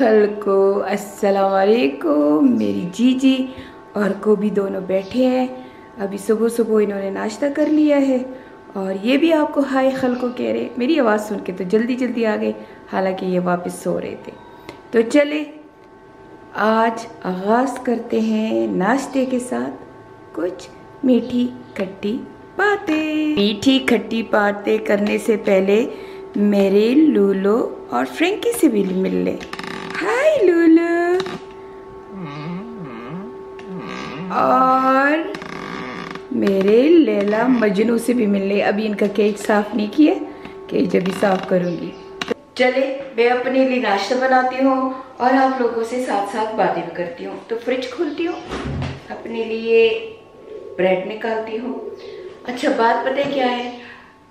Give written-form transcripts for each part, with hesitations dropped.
खल्को अस्सलाम वालेकुम। मेरी जीजी और कोबी दोनों बैठे हैं। अभी सुबह सुबह इन्होंने नाश्ता कर लिया है और ये भी आपको हाय खल्को कह रहे। मेरी आवाज़ सुन के तो जल्दी जल्दी आ गए, हालांकि ये वापस सो रहे थे। तो चले आज आगाज़ करते हैं नाश्ते के साथ कुछ मीठी खट्टी बातें। मीठी खट्टी बातें करने से पहले मेरे लूलो और फ्रेंकी से भी मिल ले। हाय लूलो। और मेरे लैला मजनू से भी मिल ले। अभी इनका केज साफ नहीं किया, केज अभी साफ करूंगी। चले मैं अपने लिए नाश्ता बनाती हूँ और आप लोगों से साथ साथ बातें भी करती हूँ। तो फ्रिज खोलती हूँ, अपने लिए ब्रेड निकालती हूँ। अच्छा बात पता है क्या है,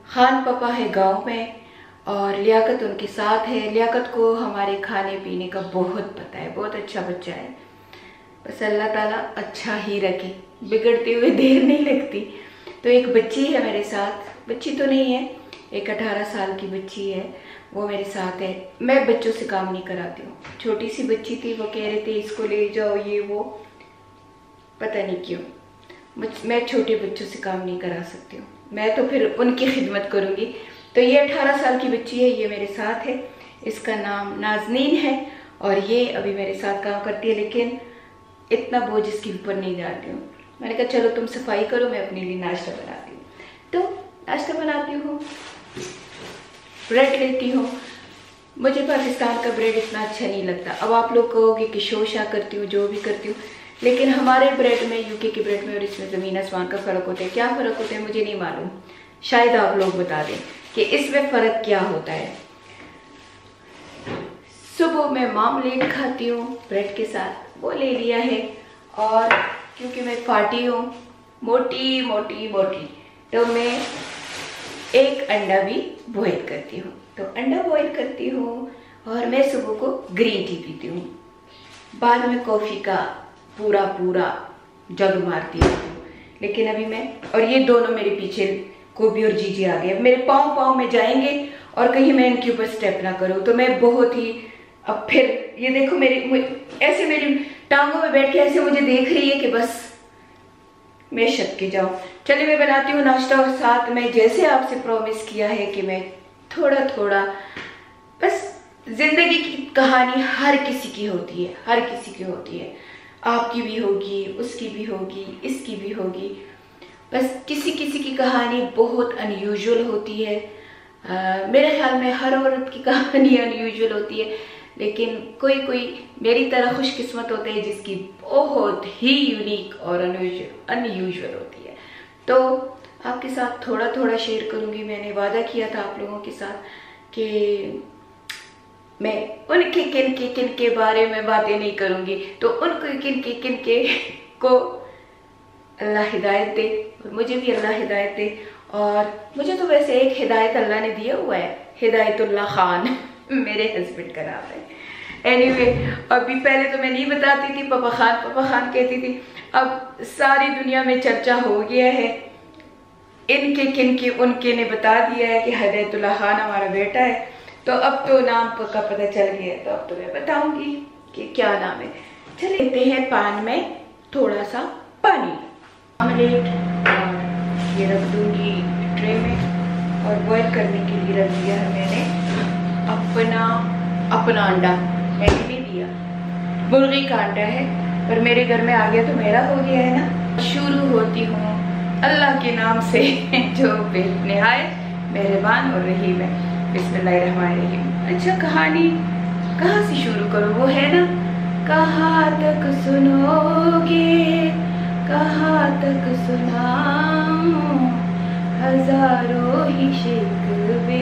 खान पापा है गांव में और लियाकत उनके साथ है। लियाकत को हमारे खाने पीने का बहुत पता है, बहुत अच्छा बच्चा है। बस अल्लाह ताला अच्छा ही रखे, बिगड़ते हुए देर नहीं लगती। तो एक बच्ची है मेरे साथ, बच्ची तो नहीं है, एक 18 साल की बच्ची है, वो मेरे साथ है। मैं बच्चों से काम नहीं कराती हूँ। छोटी सी बच्ची थी, वो कह रहे थे इसको ले जाओ ये वो, पता नहीं क्यों मैं छोटे बच्चों से काम नहीं करा सकती हूँ। मैं तो फिर उनकी खिदमत करूँगी। तो ये 18 साल की बच्ची है, ये मेरे साथ है। इसका नाम नाजनीन है और ये अभी मेरे साथ काम करती है, लेकिन इतना बोझ इसके ऊपर नहीं डालती हूँ। मैंने कहा चलो तुम सफाई करो, मैं अपने लिए नाश्ता बनाती हूँ। तो नाश्ता बनाती हूँ, ब्रेड लेती हूँ। मुझे पाकिस्तान का ब्रेड इतना अच्छा नहीं लगता। अब आप लोग कहोगे कि शोशा करती हूँ, जो भी करती हूँ, लेकिन हमारे ब्रेड में, यूके के ब्रेड में और इसमें ज़मीन आसमान का फ़र्क होता है। क्या फ़र्क होता है मुझे नहीं मालूम, शायद आप लोग बता दें कि इसमें फ़र्क क्या होता है। सुबह मैं मामलेट खाती हूँ ब्रेड के साथ, वो ले लिया है। और क्योंकि मैं फाटी हूँ, मोटी मोटी मोटी, तो मैं एक अंडा भी बॉयल करती हूँ। तो अंडा बॉयल करती हूँ और मैं सुबह को ग्रीन टी पीती हूँ। बाद में कॉफ़ी का पूरा जग मारती हूँ। लेकिन अभी मैं और ये दोनों मेरे पीछे कोबी और जीजी आ गए। अब मेरे पाँव में जाएंगे और कहीं मैं इनके ऊपर स्टेप ना करूँ तो मैं बहुत ही, अब फिर ये देखो ऐसे मेरी टांगों में बैठ के ऐसे मुझे देख रही है कि बस मैं छत के जाऊँ। चलिए मैं बनाती हूँ नाश्ता और साथ में जैसे आपसे प्रॉमिस किया है कि मैं थोड़ा थोड़ा, बस जिंदगी की कहानी हर किसी की होती है, हर किसी की होती है। आपकी भी होगी, उसकी भी होगी, इसकी भी होगी। बस किसी किसी की कहानी बहुत अनयूजुअल होती है। मेरे ख्याल में हर औरत की कहानी अनयूजुअल होती है, लेकिन कोई मेरी तरह खुशकिस्मत होते हैं जिसकी बहुत ही यूनिक और अनयूजुअल होती है। तो आपके साथ थोड़ा थोड़ा शेयर करूँगी। मैंने वादा किया था आप लोगों के साथ कि मैं उनके किन के बारे में बातें नहीं करूँगी, तो उनको किन के को अल्लाह हिदायत दे और मुझे भी अल्लाह हिदायत दे। और मुझे तो वैसे एक हिदायत अल्लाह ने दिया हुआ है, हिदायतुल्लाह खान मेरे हस्बैंड का नाम है। एनीवे, अभी पहले तो मैं नहीं बताती थी, पापा खान कहती थी। अब सारी दुनिया में चर्चा हो गया है, इनके किनके उनके ने बता दिया है कि हिदायतुल्लाह खान हमारा बेटा है। तो अब तो नाम का पता चल गया है, तो अब तो मैं बताऊंगी कि क्या नाम है। चलिए लेते हैं पान में थोड़ा सा पानी, ऑमलेट ये रख दूंगी ट्रे में और बॉईल करने के लिए रख दिया है मैंने अपना अंडा। मैंने नहीं दिया, मुर्गी का अंडा है, पर मेरे घर में आ गया तो मेरा हो गया है ना। शुरू होती हूँ अल्लाह के नाम से जो बेनिहायत मेहरबान और रहीम है। बिस्मिल्लाहिर्रहमानिर्रहीम। अच्छा कहानी कहाँ से शुरू करूँ, वो है ना, कहाँ तक सुनोगे, कहाँ तक सुनाऊं, हजारों ही शिकवे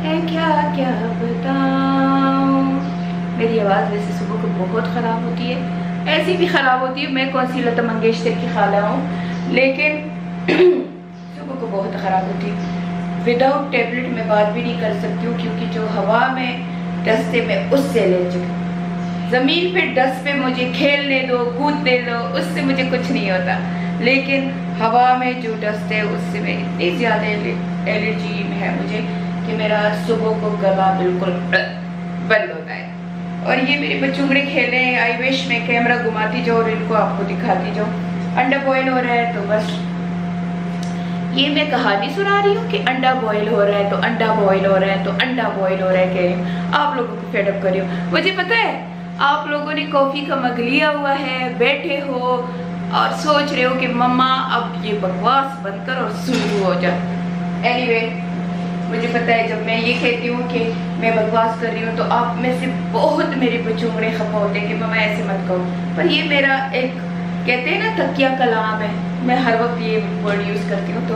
हैं, क्या क्या बताऊं। मेरी आवाज़ वैसे सुबह को बहुत ख़राब होती है, ऐसी भी ख़राब होती है, मैं कौन सी लता मंगेशकर की खाला हूँ, लेकिन सुबह को बहुत ख़राब होती है। विदाउट टैबलेट में बात भी नहीं कर सकती हूँ, क्योंकि जो हवा में डस्ते में उससे एलर्जिक। ज़मीन पे डस्ट पे मुझे खेलने दो, कूदने दो, उससे मुझे कुछ नहीं होता, लेकिन हवा में जो डस्ट है उससे मैं इतनी ज़्यादा एलर्जी है मुझे कि मेरा सुबह को गला बिल्कुल बंद होता है। और ये मेरे बच्चुंगड़े खेले हैं। आई विश मैं कैमरा घुमाती जाऊँ और इनको आपको दिखाती जाऊँ। अंडा बॉयल हो रहा है तो बस ये मैं कहानी सुना रही हूँ कि अंडा बॉयल हो रहा है तो अंडा बॉयल हो रहा है तो अंडा बॉयल हो रहा है, कह रही हूँ आप लोगों को फेडअप कर रही हूँ। मुझे पता है आप लोगों ने कॉफी का मग लिया हुआ है, बैठे हो और सोच रहे हो कि मम्मा अब ये बकवास बंद कर और शुरू हो जा। एनीवे मुझे पता है जब मैं ये कहती हूँ कि मैं बकवास कर रही हूँ तो आप में से बहुत मेरे बच्चों खफा होते हैं कि मम्मा ऐसे मत कहो, पर ये मेरा एक कहते हैं ना तकिया कलाम है, मैं हर वक्त ये वर्ड यूज करती हूँ। तो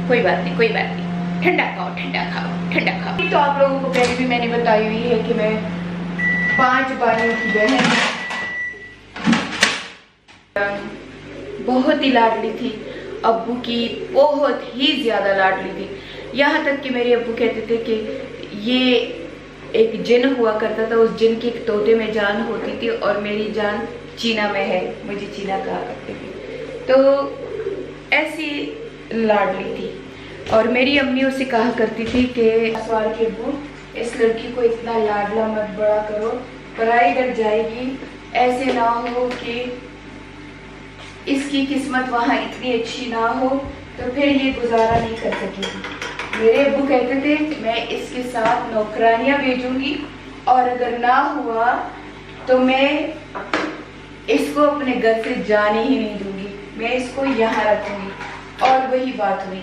कोई बात नहीं, कोई बात नहीं, ठंडा खाओ ठंडा खाओ ठंडा खाओ। तो आप लोगों को पहले भी मैंने बताई हुई है कि मैं 5 भाइयों की बहन, बहुत ही लाडली थी, अब्बू की बहुत ही ज्यादा लाडली थी। यहाँ तक कि मेरे अब्बू कहते थे कि ये एक जिन हुआ करता था, उस जिन के एक तोते में जान होती थी और मेरी जान चीना में है, मुझे चीना कहा करते थे। तो ऐसी लाडली थी और मेरी अम्मी उसे कहा करती थी कि सवार के अब्बू इस लड़की को इतना लाडला मत बड़ा करो, पराई डर जाएगी, ऐसे ना हो कि इसकी किस्मत वहाँ इतनी अच्छी ना हो तो फिर ये गुजारा नहीं कर सकेगी। मेरे अब्बू कहते थे मैं इसके साथ नौकरानियां भेजूंगी और अगर ना हुआ तो मैं इसको अपने घर से जाने ही नहीं दूंगी, मैं इसको यहाँ रखूंगी। और वही बात हुई।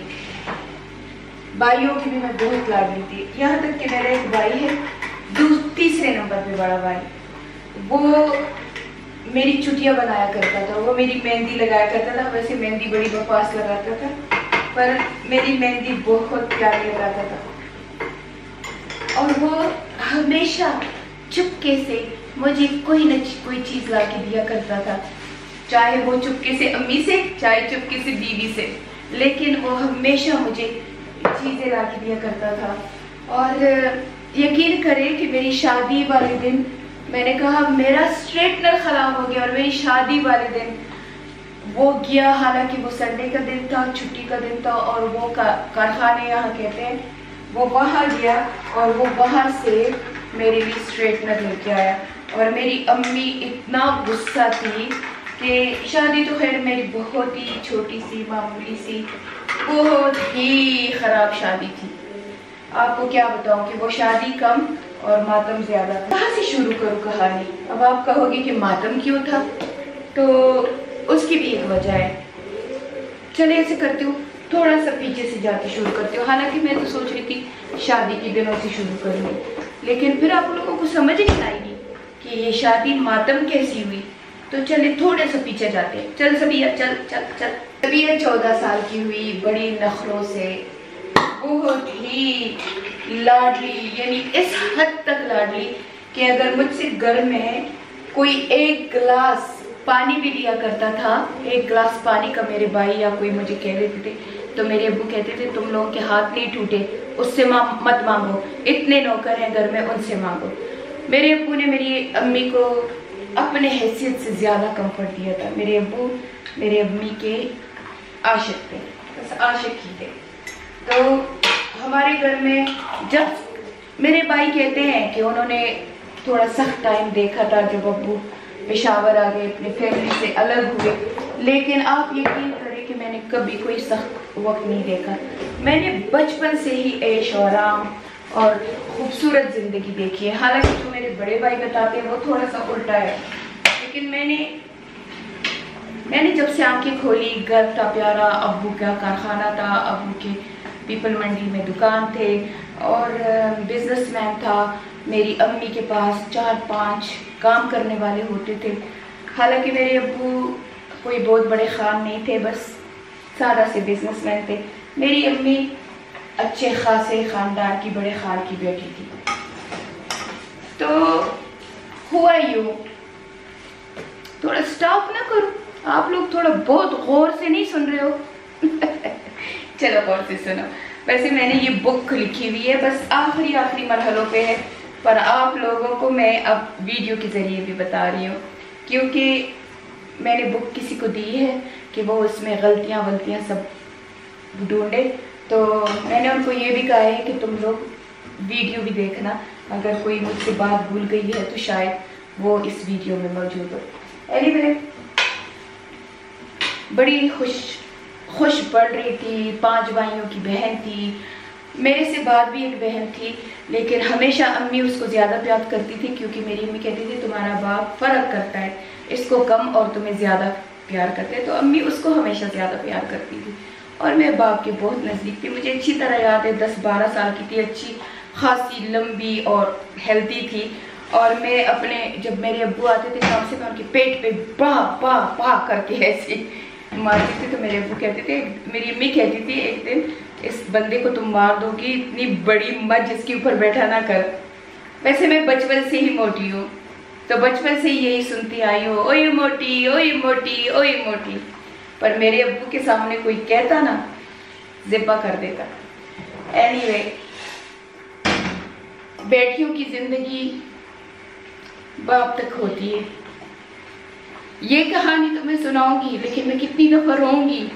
भाइयों की भी मैं बहुत लाडली थी, यहाँ तक कि मेरा एक भाई है तीसरे नंबर पे बड़ा भाई, वो मेरी चुटिया बनाया करता था, वो मेरी मेहंदी लगाया करता था। वैसे मेहंदी बड़ी बकवास लगाता था पर मेरी मेहंदी बहुत प्यारी लगाता था और वो हमेशा चुपके से मुझे कोई न कोई चीज ला के दिया करता था, चाहे वो चुपके से अम्मी से चाहे चुपके से बीवी से, लेकिन वो हमेशा मुझे चीजें ला के दिया करता था। और यकीन करें कि मेरी शादी वाले दिन मैंने कहा मेरा स्ट्रेटनर खराब हो गया और मेरी शादी वाले दिन वो गया, हालांकि वो संडे का दिन था, छुट्टी का दिन था और वो कारखाने यहाँ कहते हैं, वो वहाँ गया और वो वहाँ से मेरे लिए स्ट्रेटनर लेके आया। और मेरी अम्मी इतना गुस्सा थी कि शादी तो खैर मेरी बहुत ही छोटी सी मामूली सी बहुत ही खराब शादी थी। आपको क्या बताऊं कि वो शादी कम और मातम ज्यादा था। कहाँ से शुरू करूं कहानी? अब आप कहोगे कि मातम क्यों था, तो उसकी भी एक वजह है। चले ऐसे करती हूँ, थोड़ा सा पीछे से जाके शुरू करती हूँ। हालांकि मैं तो सोच रही थी शादी के दिनों से शुरू करूँगी, लेकिन फिर आप लोगों को समझ नहीं आएगी कि ये शादी मातम कैसी हुई। तो चले थोड़े से पीछे जाते हैं। चल सबिया चल चल चल। सबिया 14 साल की हुई, बड़ी नखरों से, बहुत ही लाडली, यानी इस हद तक लाडली कि अगर मुझसे घर में कोई एक गिलास पानी भी लिया करता था, एक गिलास पानी का मेरे भाई या कोई मुझे कह देते थे तो मेरे अब्बू कहते थे तुम लोगों के हाथ नहीं टूटे, उससे मत मांगो, इतने नौकर हैं घर में उनसे मांगो। मेरे अब्बू ने मेरी अम्मी को अपने हैसियत से ज्यादा कंफर्ट दिया था। मेरे अब्बू मेरे अम्मी के आशिक थे, बस आशिक ही थे। तो हमारे घर में जब मेरे भाई कहते हैं कि उन्होंने थोड़ा सख्त टाइम देखा था जब अब्बू पेशावर आ गए, अपनी फैमिली से अलग हुए, लेकिन आप यकीन करें कि मैंने कभी कोई सख्त वक्त नहीं देखा। मैंने बचपन से ही ऐश और आराम और खूबसूरत जिंदगी देखी है। हालांकि जो मेरे बड़े भाई बताते हैं वो थोड़ा सा उल्टा है, लेकिन मैंने जब से आंखें खोली, घर था प्यारा, अब्बू का कारखाना था, अब्बू के पीपल मंडी में दुकान थे और बिजनेसमैन था। मेरी अम्मी के पास 4-5 काम करने वाले होते थे। हालांकि मेरे अब्बू कोई बहुत बड़े खान नहीं थे, बस सादा से बिजनेसमैन थे। मेरी अम्मी अच्छे खासे खानदान की, बड़े खान की बेटी थी। तो हुआ यूं, थोड़ा स्टॉप ना करो आप लोग, थोड़ा बहुत गौर से नहीं सुन रहे हो? चलो गौर से सुनो। वैसे मैंने ये बुक लिखी हुई है, बस आखिरी मरहलों पे है, पर आप लोगों को मैं अब वीडियो के जरिए भी बता रही हूँ, क्योंकि मैंने बुक किसी को दी है कि वो उसमें गलतियाँ सब ढूंढे। तो मैंने उनको ये भी कहा है कि तुम लोग वीडियो भी देखना, अगर कोई मुझसे बात भूल गई है तो शायद वो इस वीडियो में मौजूद हो। एनीवे, बड़ी खुश पढ़ रही थी। 5 भाइयों की बहन थी, मेरे से बाद भी एक बहन थी, लेकिन हमेशा अम्मी उसको ज़्यादा प्यार करती थी, क्योंकि मेरी अम्मी कहती थी तुम्हारा बाप फ़र्क करता है, इसको कम और तुम्हें ज़्यादा प्यार करते हैं, तो अम्मी उसको हमेशा ज़्यादा प्यार करती थी। और मैं बाप के बहुत नज़दीक थी। मुझे अच्छी तरह याद है, 10-12 साल की थी, अच्छी खासी लंबी और हेल्दी थी। और मैं अपने, जब मेरे अब्बू आते थे काम से, मैं उनके पेट पे पा करके ऐसे मारती थी। तो मेरे अब्बू कहते थे, मेरी अम्मी कहती थी एक दिन, इस बंदे को तुम मार दोगी, इतनी बड़ी मत जिसके ऊपर बैठा ना कर। वैसे मैं बचपन से ही मोटी हूँ, तो बचपन से ही यही सुनती आई हूँ, ओए मोटी ओए मोटी ओए मोटी। पर मेरे अब्बू के सामने कोई कहता ना, ज़िब्बा कर देता। एनीवे, बेटियों की जिंदगी बाप तक होती है। ये कहानी तो मैं सुनाऊंगी, लेकिन मैं कितनी दफा रोऊंगी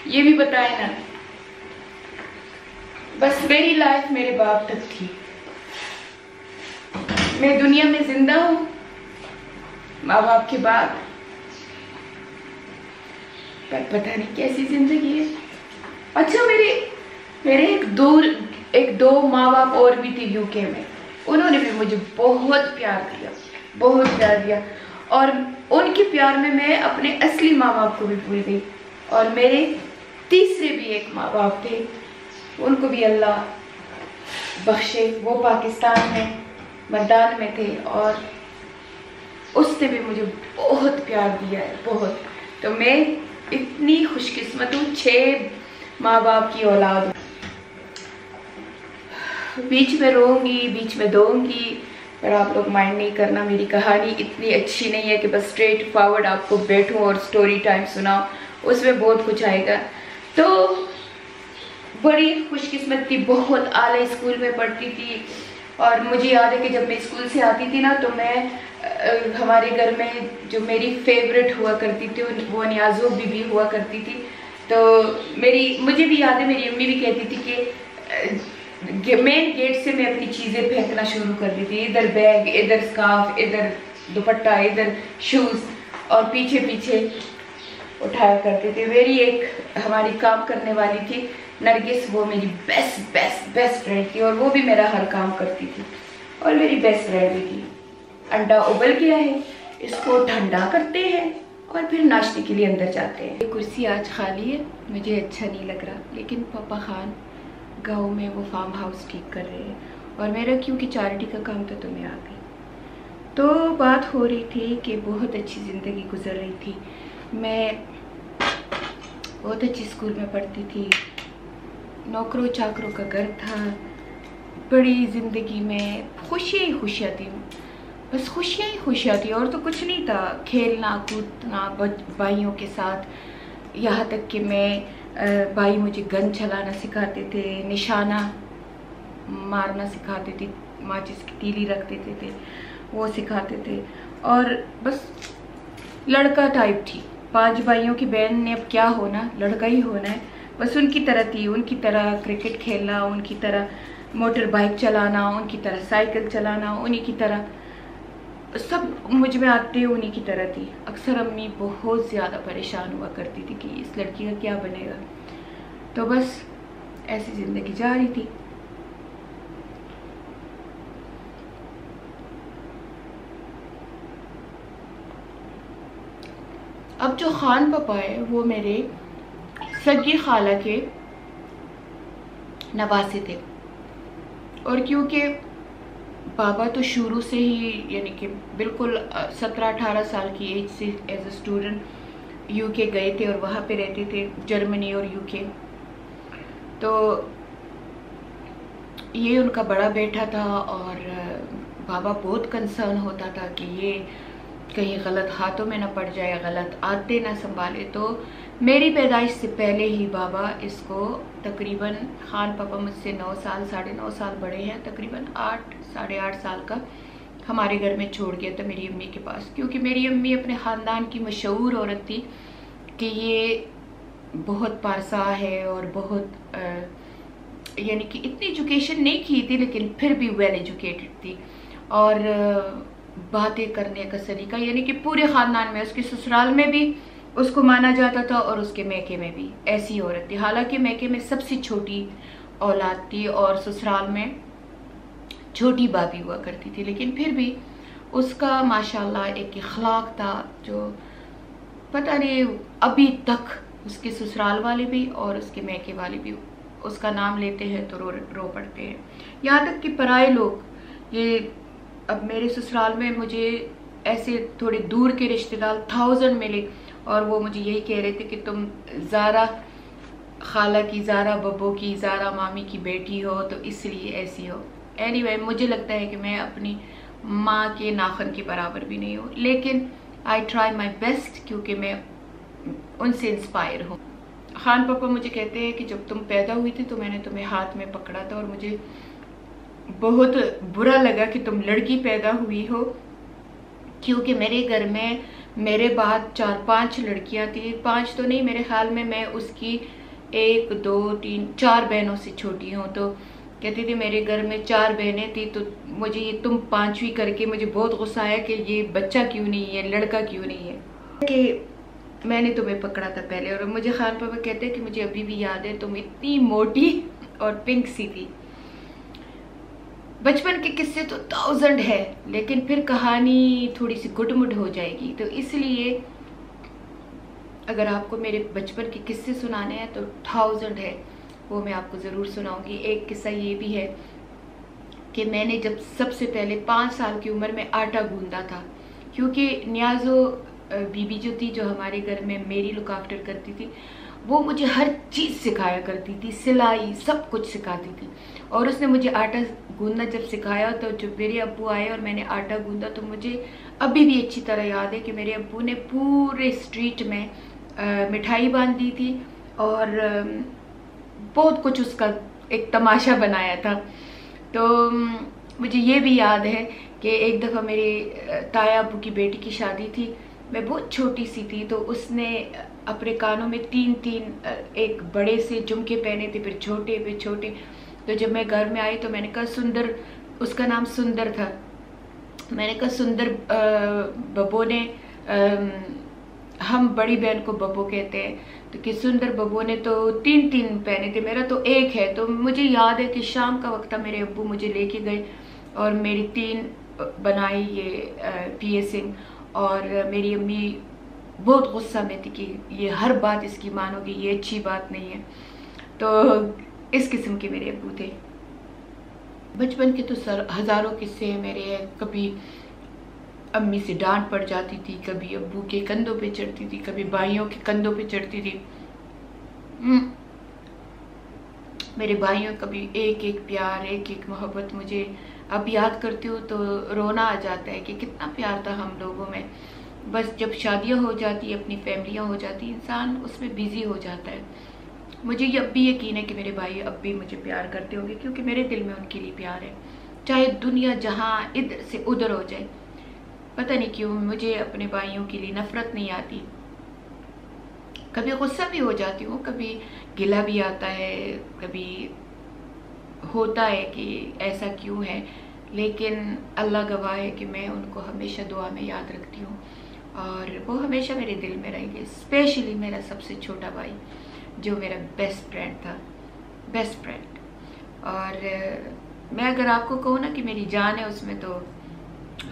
ये भी बताए ना। बस मेरी लाइफ मेरे बाप तक थी। मैं दुनिया में जिंदा हूं माँ बाप के बाद, पर पता नहीं कैसी जिंदगी है। अच्छा, मेरे एक दो माँ बाप और भी थे यूके में, उन्होंने भी मुझे बहुत प्यार दिया, बहुत प्यार दिया। और उनके प्यार में मैं अपने असली माँ बाप को भी भूल गई। और मेरे तीसरे भी एक माँ बाप थे, उनको भी अल्लाह बख्शे, वो पाकिस्तान में मैदान में थे, और उसने भी मुझे बहुत प्यार दिया है, बहुत। तो मैं इतनी खुशकिस्मत हूँ, 6 माँ बाप की औलाद हूँ। बीच में रोऊंगी, बीच में दोऊंगी, पर आप लोग माइंड नहीं करना। मेरी कहानी इतनी अच्छी नहीं है कि बस स्ट्रेट फॉरवर्ड आपको बैठूं और स्टोरी टाइम सुनाऊं, उसमें बहुत कुछ आएगा। तो बड़ी खुशकिस्मत थी, बहुत आला स्कूल में पढ़ती थी। और मुझे याद है कि जब मैं स्कूल से आती थी ना, तो मैं हमारे घर में जो मेरी फेवरेट हुआ करती थी वो नियाज़ो बीबी हुआ करती थी। तो मुझे भी याद है, मेरी अम्मी भी कहती थी कि मेन गेट से मैं अपनी चीज़ें फेंकना शुरू कर दी थी, इधर बैग, इधर स्कार्फ, इधर दुपट्टा, इधर शूज़, और पीछे पीछे उठाया करती थी। मेरी एक हमारी काम करने वाली थी नरगिस, वो मेरी बेस्ट फ्रेंड थी, और वो भी मेरा हर काम करती थी, और मेरी बेस्ट फ्रेंड भी थी। अंडा उबल गया है, इसको ठंडा करते हैं और फिर नाश्ते के लिए अंदर जाते हैं। ये कुर्सी आज खाली है, मुझे अच्छा नहीं लग रहा, लेकिन पापा खान गांव में वो फार्म हाउस ठीक कर रहे हैं, और मेरा क्योंकि चैरिटी का काम था तो मैं आ गई। तो बात हो रही थी कि बहुत अच्छी ज़िंदगी गुजर रही थी। मैं बहुत अच्छी स्कूल में पढ़ती थी, नौकरों चाकरों का घर था, बड़ी ज़िंदगी में खुशियाँ ही खुशियाँ थी, बस खुशियाँ ही खुशियाँ थी, और तो कुछ नहीं था। खेलना कूदना भाइयों के साथ, यहाँ तक कि भाई मुझे गन चलाना सिखाते थे, निशाना मारना सिखाते थे, माचिस की तीली रख देते थे, वो सिखाते थे। और बस लड़का टाइप थी। 5 भाइयों की बहन ने अब क्या होना, लड़का ही होना है, बस उनकी तरह थी। उनकी तरह क्रिकेट खेलना, उनकी तरह मोटर बाइक चलाना, उनकी तरह साइकिल चलाना, उन्हीं की तरह सब मुझ में आते उन्हीं की तरह थी। अक्सर अम्मी बहुत ज़्यादा परेशान हुआ करती थी कि इस लड़की का क्या बनेगा। तो बस ऐसी ज़िंदगी जा रही थी। अब जो खान पापा है वो मेरे सगी खाला के नवासे थे, और क्योंकि बाबा तो शुरू से ही यानी कि बिल्कुल 17-18 साल की एज से एज अ स्टूडेंट यूके गए थे, और वहाँ पे रहते थे, जर्मनी और यूके। तो ये उनका बड़ा बेटा था, और बाबा बहुत कंसर्न होता था कि ये कहीं गलत हाथों में ना पड़ जाए, गलत आदतें ना संभाले। तो मेरी पैदाइश से पहले ही बाबा इसको तकरीबन, खान पापा मुझसे 9 साल 9.5 साल बड़े हैं, तकरीबन 8 साढ़े 8 साल का हमारे घर में छोड़ गया था मेरी अम्मी के पास। क्योंकि मेरी अम्मी अपने ख़ानदान की मशहूर औरत थी कि ये बहुत पारसा है, और बहुत यानी कि इतनी एजुकेशन नहीं की थी, लेकिन फिर भी वेल एजुकेटेड थी। और बातें करने का सलीका, यानी कि पूरे ख़ानदान में, उसके ससुराल में भी उसको माना जाता था और उसके मैके में भी ऐसी औरत थी। हालांकि मैके में सबसे छोटी औलाद थी और ससुराल में छोटी भाभी हुआ करती थी, लेकिन फिर भी उसका माशाल्लाह एक इखलाक था जो पता नहीं अभी तक उसके ससुराल वाले भी और उसके मैके वाले भी उसका नाम लेते हैं तो रो पड़ते हैं। यहाँ तक कि पराए लोग, ये अब मेरे ससुराल में मुझे ऐसे थोड़े दूर के रिश्तेदार 1000 मिले और वो मुझे यही कह रहे थे कि तुम ज़ारा खाला की, ज़ारा बब्बो की, ज़ारा मामी की बेटी हो तो इसलिए ऐसी हो। एनीवे, मुझे लगता है कि मैं अपनी माँ के नाखन के बराबर भी नहीं हूँ, लेकिन आई ट्राई माई बेस्ट क्योंकि मैं उनसे इंस्पायर हूँ। खान पापा मुझे कहते हैं कि जब तुम पैदा हुई थी तो मैंने तुम्हें हाथ में पकड़ा था और मुझे बहुत बुरा लगा कि तुम लड़की पैदा हुई हो, क्योंकि मेरे घर में मेरे बाद 4-5 लड़कियां थी। 5 तो नहीं, मेरे ख्याल में मैं उसकी 1 2 3 4 बहनों से छोटी हूँ। तो कहती थी मेरे घर में 4 बहनें थी तो मुझे ये तुम 5वीं करके मुझे बहुत गुस्सा आया कि ये बच्चा क्यों नहीं है, लड़का क्यों नहीं है, कि मैंने तुम्हें पकड़ा था पहले। और मुझे खान पापा कहते हैं कि मुझे अभी भी याद है तुम इतनी मोटी और पिंक सी थी। बचपन के किस्से तो 1000 है, लेकिन फिर कहानी थोड़ी सी गुटमुट हो जाएगी, तो इसलिए अगर आपको मेरे बचपन के किस्से सुनाने हैं तो 1000 है, वो मैं आपको ज़रूर सुनाऊंगी। एक किस्सा ये भी है कि मैंने जब सबसे पहले 5 साल की उम्र में आटा गूंदा था, क्योंकि न्याजो बीबी जो थी, जो हमारे घर में मेरी लुक आफ्टर करती थी, वो मुझे हर चीज़ सिखाया करती थी, सिलाई सब कुछ सिखाती थी। और उसने मुझे आटा गूंदना जब सिखाया तो जब मेरे अब्बू आए और मैंने आटा गूंदा तो मुझे अभी भी अच्छी तरह याद है कि मेरे अब्बू ने पूरे स्ट्रीट में मिठाई बांध दी थी और बहुत कुछ उसका एक तमाशा बनाया था। तो मुझे ये भी याद है कि एक दफ़ा मेरे ताया अब्बू की बेटी की शादी थी, मैं बहुत छोटी सी थी, तो उसने अपने कानों में 3 एक बड़े से झुमके पहने थे, फिर छोटे। तो जब मैं घर में आई तो मैंने कहा सुंदर, उसका नाम सुंदर था, मैंने कहा सुंदर बब्बो ने, हम बड़ी बहन को बब्बो कहते हैं, तो कि सुंदर बब्बो ने तो 3 पहने थे, मेरा तो 1 है। तो मुझे याद है कि शाम का वक्त था, मेरे अब्बू मुझे लेके गए और मेरी 3 बनाई ये पियर्सिंग, और मेरी अम्मी बहुत गुस्सा में थी कि ये हर बात इसकी मानोगी, ये अच्छी बात नहीं है। तो इस किस्म के मेरे अब्बू थे। बचपन के तो हज़ारों किस्से मेरे हैं। कभी अम्मी से डांट पड़ जाती थी, कभी अब्बू के कंधों पे चढ़ती थी, कभी भाइयों के कंधों पे चढ़ती थी। मेरे भाइयों का भी एक प्यार, एक मोहब्बत, मुझे अब याद करती हूँ तो रोना आ जाता है कि कितना प्यार था हम लोगों में। बस जब शादियाँ हो जाती, अपनी फैमिलियाँ हो जाती, इंसान उसमें बिजी हो जाता है। मुझे अब भी यकीन है कि मेरे भाई अब भी मुझे प्यार करते होंगे, क्योंकि मेरे दिल में उनके लिए प्यार है, चाहे दुनिया जहाँ इधर से उधर हो जाए। पता नहीं क्यों मुझे अपने भाइयों के लिए नफरत नहीं आती, कभी गुस्सा भी हो जाती हूँ, कभी गिला भी आता है, कभी होता है कि ऐसा क्यों है, लेकिन अल्लाह गवाह है कि मैं उनको हमेशा दुआ में याद रखती हूँ और वो हमेशा मेरे दिल में रहेंगे। स्पेशली मेरा सबसे छोटा भाई जो मेरा बेस्ट फ्रेंड था, बेस्ट फ्रेंड। और मैं अगर आपको कहूँ ना कि मेरी जान है उसमें, तो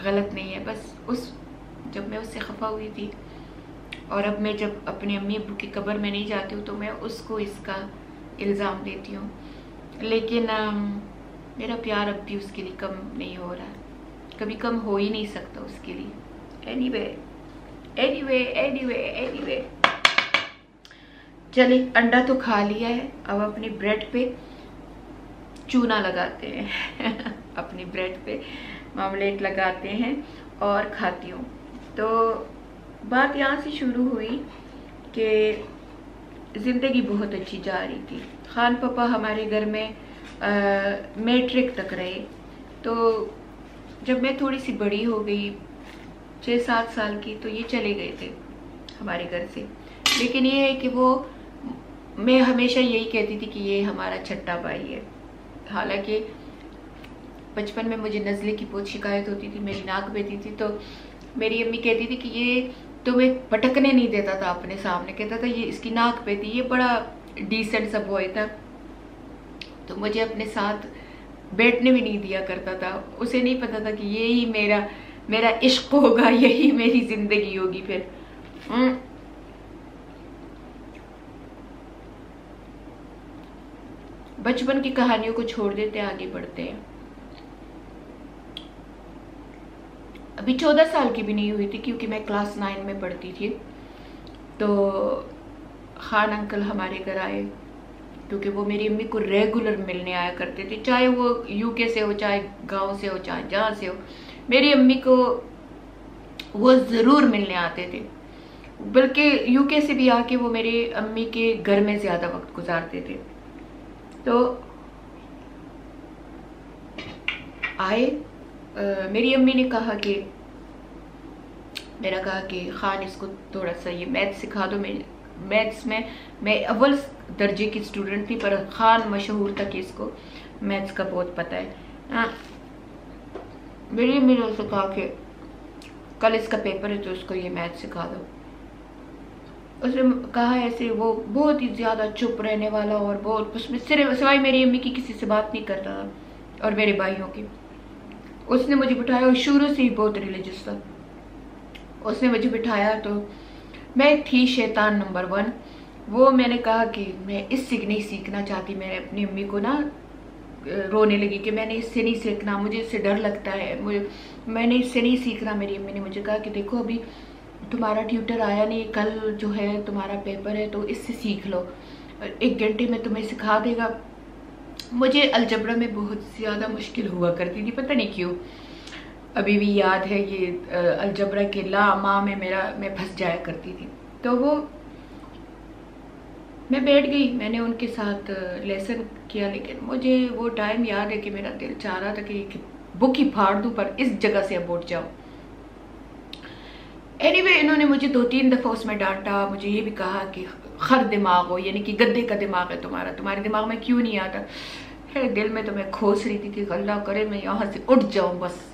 गलत नहीं है। बस जब मैं उससे खफा हुई थी और अब मैं जब अपने अम्मी अब्बू की कब्र में नहीं जाती हूँ तो मैं उसको इसका इल्ज़ाम देती हूँ, लेकिन मेरा प्यार अब भी उसके लिए कम नहीं हो रहा, कभी कम हो ही नहीं सकता उसके लिए। एनीवे चलिए, अंडा तो खा लिया है, अब अपनी ब्रेड पे चूना लगाते हैं अपनी ब्रेड पे मामलेट लगाते हैं और खाती हूँ। तो बात यहाँ से शुरू हुई कि ज़िंदगी बहुत अच्छी जा रही थी। खान पापा हमारे घर में मैट्रिक तक रहे, तो जब मैं थोड़ी सी बड़ी हो गई, 6-7 साल की, तो ये चले गए थे हमारे घर से। लेकिन ये है कि मैं हमेशा यही कहती थी कि ये हमारा छठा भाई है। हालांकि बचपन में मुझे नज़ले की बहुत शिकायत होती थी, मेरी नाक बहती थी, तो मेरी अम्मी कहती थी कि ये तुम्हें पटकने नहीं देता था अपने सामने, कहता था ये इसकी नाक बहती, ये बड़ा डिसेंट सा बॉय था, तो मुझे अपने साथ बैठने भी नहीं दिया करता था। उसे नहीं पता था कि यही मेरा इश्क होगा, यही मेरी जिंदगी होगी। फिर बचपन की कहानियों को छोड़ देते हैं, आगे बढ़ते हैं। अभी 14 साल की भी नहीं हुई थी, क्योंकि मैं क्लास 9 में पढ़ती थी, तो खान अंकल हमारे घर आए, क्योंकि वो मेरी अम्मी को रेगुलर मिलने आया करते थे, चाहे वो यूके से हो, चाहे गांव से हो, चाहे जहाँ से हो, मेरी अम्मी को वो ज़रूर मिलने आते थे। बल्कि यूके से भी आके वो मेरी अम्मी के घर में ज़्यादा वक्त गुजारते थे। तो आए, मेरी अम्मी ने कहा कि खान इसको थोड़ा सा ये मैथ्स सिखा दो। मैथ्स में मैं अव्वल दर्जे की स्टूडेंट थी, पर खान मशहूर था कि इसको मैथ्स का बहुत पता है। मेरी अम्मी ने उसको कहा कि कल इसका पेपर है तो उसको ये मैथ्स सिखा दो। उसने कहा ऐसे, वो बहुत ही ज़्यादा चुप रहने वाला और बहुत उसमें सिवाय मेरी अम्मी की किसी से बात नहीं करता था और मेरे भाइयों की। उसने मुझे बिठाया और शुरू से ही बहुत रिलीजियस था। उसने मुझे बिठाया तो मैं थी शैतान नंबर 1। वो मैंने कहा कि मैं इससे नहीं सीखना चाहती। मैंने अपनी अम्मी को ना रोने लगी कि मैंने इससे नहीं सीखना, मुझे इससे डर लगता है, मैंने इससे नहीं सीखना। मेरी अम्मी ने मुझे कहा कि देखो अभी तुम्हारा ट्यूटर आया नहीं, कल जो है तुम्हारा पेपर है, तो इससे सीख लो, 1 घंटे में तुम्हें सिखा देगा। मुझे अलजबरा में बहुत ज़्यादा मुश्किल हुआ करती थी, पता नहीं क्यों। अभी भी याद है ये अलजबरा के ला माँ में मैं फंस जाया करती थी। तो वो मैं बैठ गई, मैंने उनके साथ लेसन किया, लेकिन मुझे वो टाइम याद है कि मेरा दिल चाह रहा था कि बुक ही फाड़ दूँ, पर इस जगह से अब उठ जाऊँ। एनीवे, इन्होंने मुझे 2-3 दफ़ा उसमें डांटा। मुझे ये भी कहा कि खर दिमाग हो, यानी कि गद्दे का दिमाग है तुम्हारे दिमाग में क्यों नहीं आता है। दिल में तो मैं खोस रही थी कि अल्लाह करे मैं यहाँ से उठ जाऊँ, बस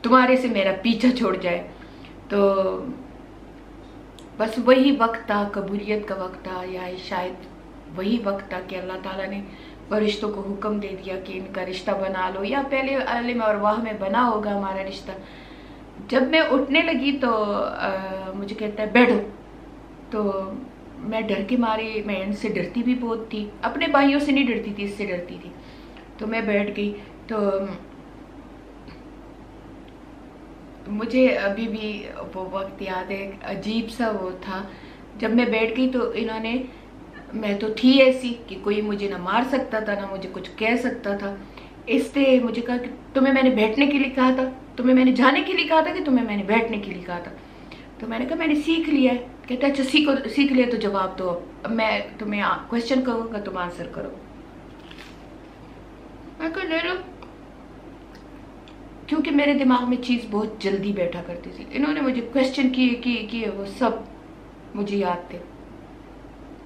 तुम्हारे से मेरा पीछा छोड़ जाए। तो बस वही वक्त था, कबूलियत का वक्त था, या शायद वही वक्त था कि अल्लाह ताला ने फरिश्तों को हुक्म दे दिया कि इनका रिश्ता बना लो, या पहले आलिम और वाह में बना होगा हमारा रिश्ता। जब मैं उठने लगी तो मुझे कहता है बैठो। तो मैं डर के मारे, मैं इनसे डरती भी बहुत थी, अपने भाइयों से नहीं डरती थी, इससे डरती थी। तो मैं बैठ गई। तो मुझे अभी भी वो वक्त याद है, अजीब सा वो था। जब मैं बैठ गई तो इन्होंने, मैं तो थी ऐसी कि कोई मुझे ना मार सकता था ना मुझे कुछ कह सकता था, इसलिए मुझे कहा कि तुम्हें मैंने बैठने के लिए कहा था, तुम्हें मैंने जाने के लिए कहा था कि तुम्हें मैंने बैठने के लिए कहा था। तो मैंने कहा मैंने सीख लिया है। कहते अच्छा सीख लिया तो जवाब दो, अब मैं तुम्हें क्वेश्चन करूँगा, तुम आंसर करो। मैं कहा ले लो, क्योंकि मेरे दिमाग में चीज़ बहुत जल्दी बैठा करती थी। इन्होंने मुझे क्वेश्चन किए, वो सब मुझे याद थे,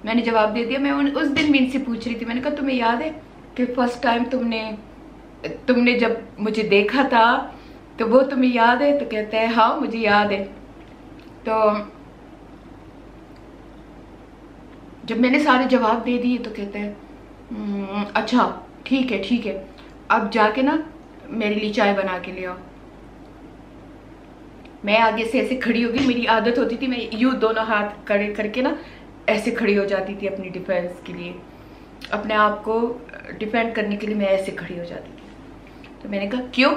मैंने जवाब दे दिया। मैं उस दिन भी इनसे पूछ रही थी, मैंने कहा तुम्हें याद है कि फर्स्ट टाइम तुमने जब मुझे देखा था तो वो तुम्हें याद है? तो कहता है हाँ मुझे याद है। तो जब मैंने सारे जवाब दे दिए तो कहता है अच्छा ठीक है, अब जाके ना मेरे लिए चाय बना के ले आओ। मैं आगे से ऐसे खड़ी हो गई, मेरी आदत होती थी मैं यूं दोनों हाथ खड़े करके ना ऐसे खड़ी हो जाती थी अपनी डिफेंस के लिए, अपने आप को डिफेंड करने के लिए मैं ऐसे खड़ी हो जाती थी। तो मैंने कहा क्यों?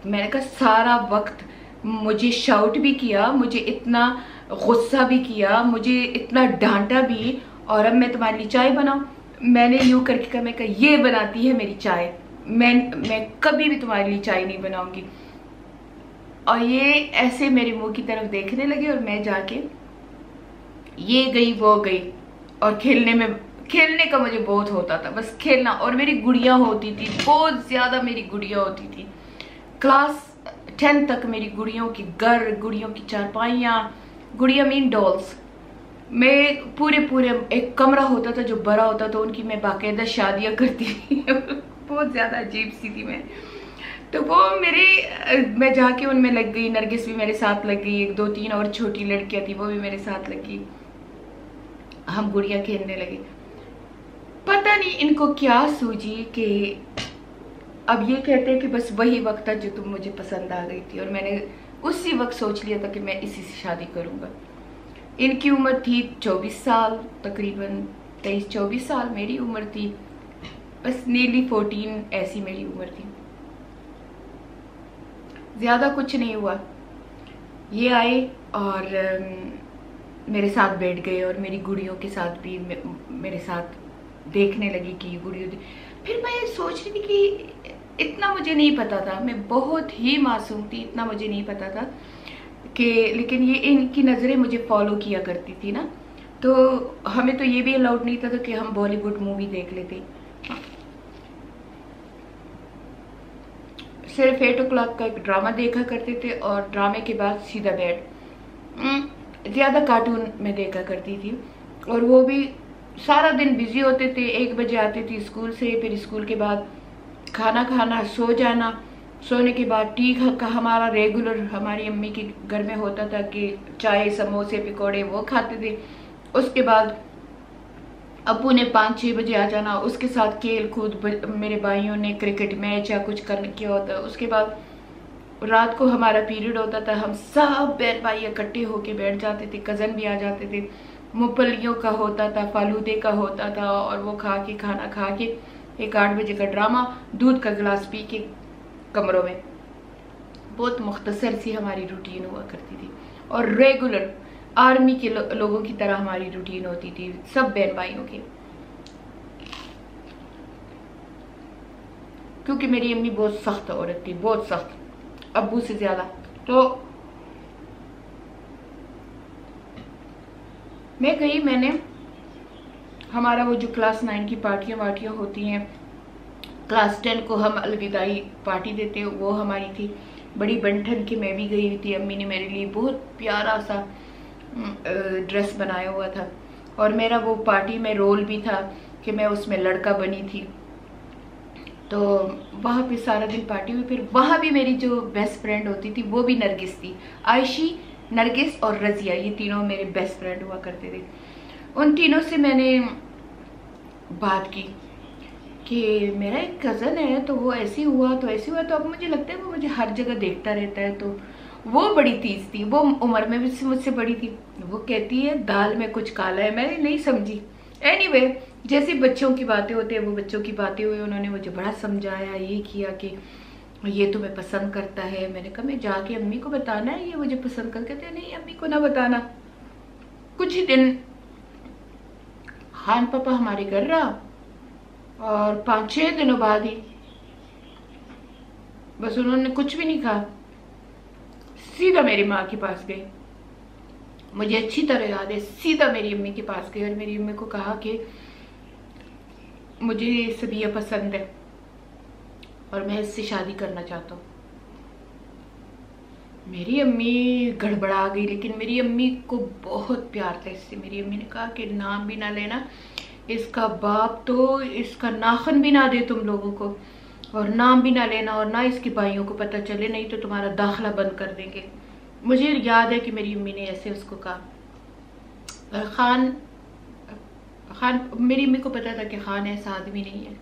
मैंने कहा सारा वक्त मुझे शाउट भी किया, मुझे इतना गुस्सा भी किया, मुझे इतना डांटा भी, और अब मैं तुम्हारे लिए चाय बनाऊं? मैंने यूं करके कहा, मैं कहा ये बनाती है मेरी चाय, मैं कभी भी तुम्हारे लिए चाय नहीं बनाऊंगी। और ये ऐसे मेरे मुंह की तरफ देखने लगे और मैं जाके ये गई वो गई, और खेलने का मुझे बहुत होता था, बस खेलना। और मेरी गुड़िया होती थी, बहुत ज्यादा मेरी गुड़िया होती थी। क्लास 10 तक मेरी गुड़ियों की घर, गुड़ियों की चारपाइयाँ, गुड़िया मीन डॉल्स, मैं पूरे एक कमरा होता था जो बड़ा होता था, उनकी मैं बाकायदा शादियाँ करती थी। बहुत ज़्यादा अजीब सी थी मैं। तो वो मैं जाके उनमें लग गई, नरगिस भी मेरे साथ लग गई, 1-2-3 और छोटी लड़कियां थी वो भी मेरे साथ लग गई, हम गुड़िया खेलने लगे। पता नहीं इनको क्या सूझी कि अब ये कहते हैं कि बस वही वक्त था जो तुम मुझे पसंद आ गई थी, और मैंने उसी वक्त सोच लिया था कि मैं इसी से शादी करूंगा। इनकी उम्र थी 24 साल, तकरीबन 23-24 साल, मेरी उम्र थी बस नीली 14, ऐसी मेरी उम्र थी, ज़्यादा कुछ नहीं हुआ। ये आए और मेरे साथ बैठ गए और मेरी गुड़ियों के साथ भी मेरे साथ देखने लगी कि गुड़ियों। फिर मैं ये सोच रही थी कि इतना मुझे नहीं पता था, मैं बहुत ही मासूम थी, इतना मुझे नहीं पता था कि, लेकिन ये इनकी नज़रें मुझे फॉलो किया करती थी ना, तो हमें तो ये भी अलाउड नहीं था तो कि हम बॉलीवुड मूवी देख लेते। सिर्फ 8 o'clock का एक ड्रामा देखा करते थे और ड्रामे के बाद सीधा बेड। ज़्यादा कार्टून में देखा करती थी, और वो भी सारा दिन बिजी होते थे। 1 बजे आती थी स्कूल से, फिर स्कूल के बाद खाना खाना, सो जाना, सोने के बाद टी का हमारा रेगुलर हमारी अम्मी के घर में होता था कि चाय समोसे पकौड़े वो खाते थे। उसके बाद अब्बू ने 5-6 बजे आ जाना, उसके साथ खेल कूद, मेरे भाइयों ने क्रिकेट मैच या कुछ करने किया होता। उसके बाद रात को हमारा पीरियड होता था, हम सब बहन भाई इकट्ठे होके बैठ जाते थे, कज़न भी आ जाते थे, मूंगफलियों का होता था, फालूदे का होता था, और वो खा के खाना खा के एक 8 बजे का ड्रामा, दूध का गिलास पी के कमरों में। बहुत मुख्तसर सी हमारी रूटीन हुआ करती थी, और रेगुलर आर्मी के लोगों की तरह हमारी रूटीन होती थी सब बहन भाइयों की। क्योंकि मेरी अम्मी बहुत सख्त औरत थी, बहुत सख्त, अब्बू से ज्यादा। तो मैं गई, मैंने हमारा वो जो क्लास 9 की पार्टियां वार्टियां होती हैं, क्लास 10 को हम अलविदाई पार्टी देते हैं, वो हमारी थी बड़ी बंठन की। मैं भी गई हुई थी, अम्मी ने मेरे लिए बहुत प्यारा सा ड्रेस बनाया हुआ था, और मेरा वो पार्टी में रोल भी था कि मैं उसमें लड़का बनी थी। तो वहाँ पे सारा दिन पार्टी हुई। फिर वहाँ भी मेरी जो बेस्ट फ्रेंड होती थी वो भी नरगिस थी, आयशी, नरगिस और रजिया, ये तीनों मेरे बेस्ट फ्रेंड हुआ करते थे। उन तीनों से मैंने बात की कि मेरा एक कज़न है, तो वो ऐसे हुआ तो ऐसे हुआ, तो अब मुझे लगता है वो मुझे हर जगह देखता रहता है। तो वो बड़ी तेज थी, वो उम्र में भी मुझसे बड़ी थी। वो कहती है दाल में कुछ काला है, मैं नहीं समझी। एनीवे, जैसी बच्चों की बातें होती है वो बच्चों की बातें हुई। उन्होंने मुझे बड़ा समझाया, ये किया कि ये तुम्हें पसंद करता है। मैंने कहा मैं जाके अम्मी को बताना है ये मुझे पसंद कर। कहते नहीं, अम्मी को ना बताना। कुछ ही दिन खान पापा हमारे घर रहा, और 5-6 दिनों बाद ही बस उन्होंने कुछ भी नहीं कहा, सीधा मेरी माँ के पास गई। मुझे अच्छी तरह याद है, सीधा मेरी अम्मी के पास गई और मेरी अम्मी को कहा कि मुझे सबिया पसंद है और मैं इससे शादी करना चाहता हूँ। मेरी अम्मी गड़बड़ा गई, लेकिन मेरी अम्मी को बहुत प्यार था इससे। मेरी अम्मी ने कहा कि नाम भी ना लेना, इसका बाप तो इसका नाखन भी ना दे तुम लोगों को, और नाम भी ना लेना, और ना इसके भाइयों को पता चले, नहीं तो तुम्हारा दाखिला बंद कर देंगे। मुझे याद है कि मेरी अम्मी ने ऐसे उसको कहा। खान मेरी अम्मी को पता था कि खान ऐसा आदमी नहीं है।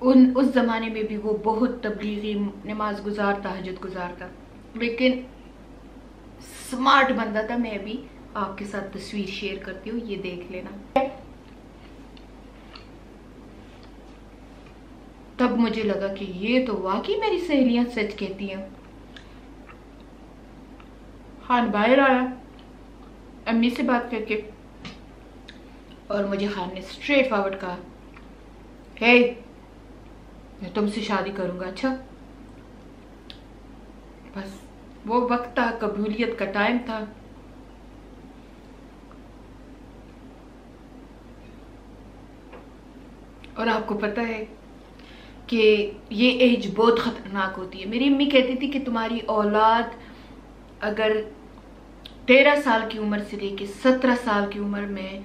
उस जमाने में भी वो बहुत तबलीगी, नमाज गुजार, तहज्जुद गुजार था, लेकिन स्मार्ट बंदा था। मैं भी आपके साथ तस्वीर शेयर करती हूँ, ये देख लेना। तब मुझे लगा कि ये तो वाकई मेरी सहेलियां सच कहती हैं। खान बाहर आया अम्मी से बात करके, और मुझे खान ने स्ट्रेट फॉरवर्ड कहा, हे मैं तुमसे शादी करूंगा। अच्छा, बस वो वक्त था, कबूलियत का टाइम था। और आपको पता है कि ये एज बहुत खतरनाक होती है। मेरी अम्मी कहती थी कि तुम्हारी औलाद अगर 13 साल की उम्र से लेके 17 साल की उम्र में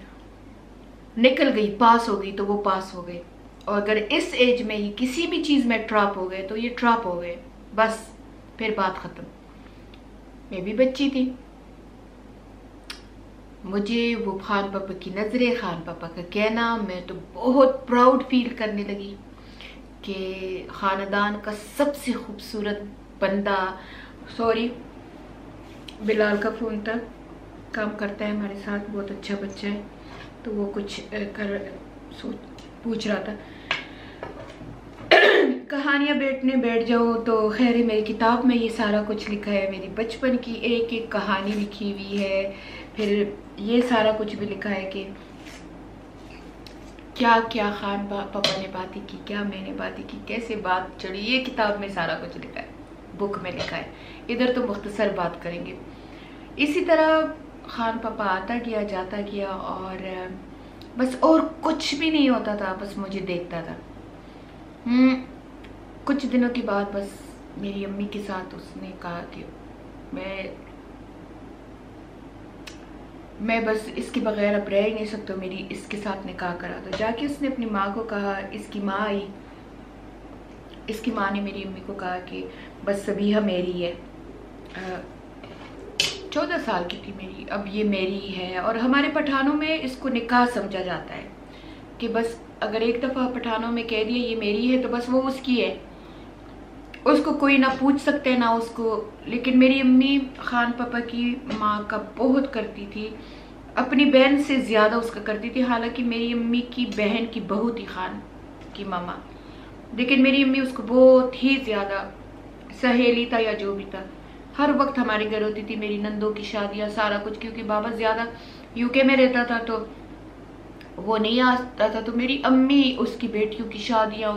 निकल गई, पास हो गई, तो वो पास हो गई। और अगर इस एज में ही किसी भी चीज़ में ट्रैप हो गए तो ये ट्रैप हो गए, बस फिर बात ख़त्म। मैं भी बच्ची थी, मुझे वो खान पापा की नज़रें, खान पापा का कहना, मैं तो बहुत प्राउड फील करने लगी कि ख़ानदान का सबसे खूबसूरत बंदा, सॉरी बिलाल का फ़ोन था, काम करता है हमारे साथ, बहुत अच्छा बच्चा है, तो वो कुछ पूछ रहा था। कहानियाँ बैठ जाओ तो खैर मेरी किताब में ये सारा कुछ लिखा है, मेरी बचपन की एक एक कहानी लिखी हुई है, फिर ये सारा कुछ भी लिखा है कि क्या क्या खान पापा ने बातें की, क्या मैंने बातें की, कैसे बात चढ़ी, ये किताब में सारा कुछ लिखा है, बुक में लिखा है। इधर तो मुख्तसर बात करेंगे। इसी तरह खान पापा आता गया जाता गया और बस और कुछ भी नहीं होता था, बस मुझे देखता था। कुछ दिनों के बाद बस मेरी अम्मी के साथ उसने कहा कि मैं बस इसके बगैर अब रह ही नहीं सकता, मेरी इसके साथ निकाह करा दो। जाके उसने अपनी माँ को कहा, इसकी माँ आई, इसकी माँ ने मेरी अम्मी को कहा कि बस सबीहा मेरी है, 14 साल की थी मेरी, अब ये मेरी है। और हमारे पठानों में इसको निकाह समझा जाता है कि बस अगर एक दफ़ा पठानों में कह दिया ये मेरी है तो बस वो उसकी है, उसको कोई ना पूछ सकते ना उसको। लेकिन मेरी अम्मी खान पापा की माँ का बहुत करती थी, अपनी बहन से ज़्यादा उसका करती थी। हालांकि मेरी अम्मी की बहन की बहू थी खान की मामा, लेकिन मेरी अम्मी उसको बहुत ही ज़्यादा, सहेली था या जो भी था, हर वक्त हमारे घर होती थी, मेरी नंदों की शादियाँ, सारा कुछ। क्योंकि बाबा ज़्यादा यूके में रहता था तो वो नहीं आता था, तो मेरी अम्मी उसकी बेटियों की शादियाँ,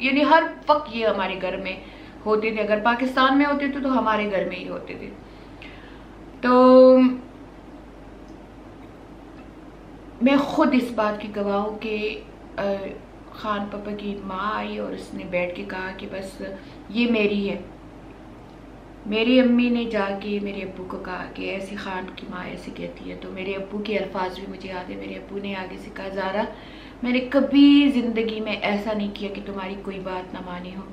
यानी हर वक्त ये हमारे घर में होते थे। अगर पाकिस्तान में होते थे तो हमारे घर में ही होते थे। तो मैं खुद इस बात की गवाह हूँ कि खान पापा की माँ आई और उसने बैठ के कहा कि बस ये मेरी है। मेरी अम्मी ने जाके मेरे अब्बू को कहा कि ऐसी खान की माँ ऐसे कहती है, तो मेरे अब्बू के अल्फाज भी मुझे याद है। मेरे अब्बू ने आगे से कहा, ज़ारा मैंने कभी ज़िंदगी में ऐसा नहीं किया कि तुम्हारी कोई बात ना मानी हो,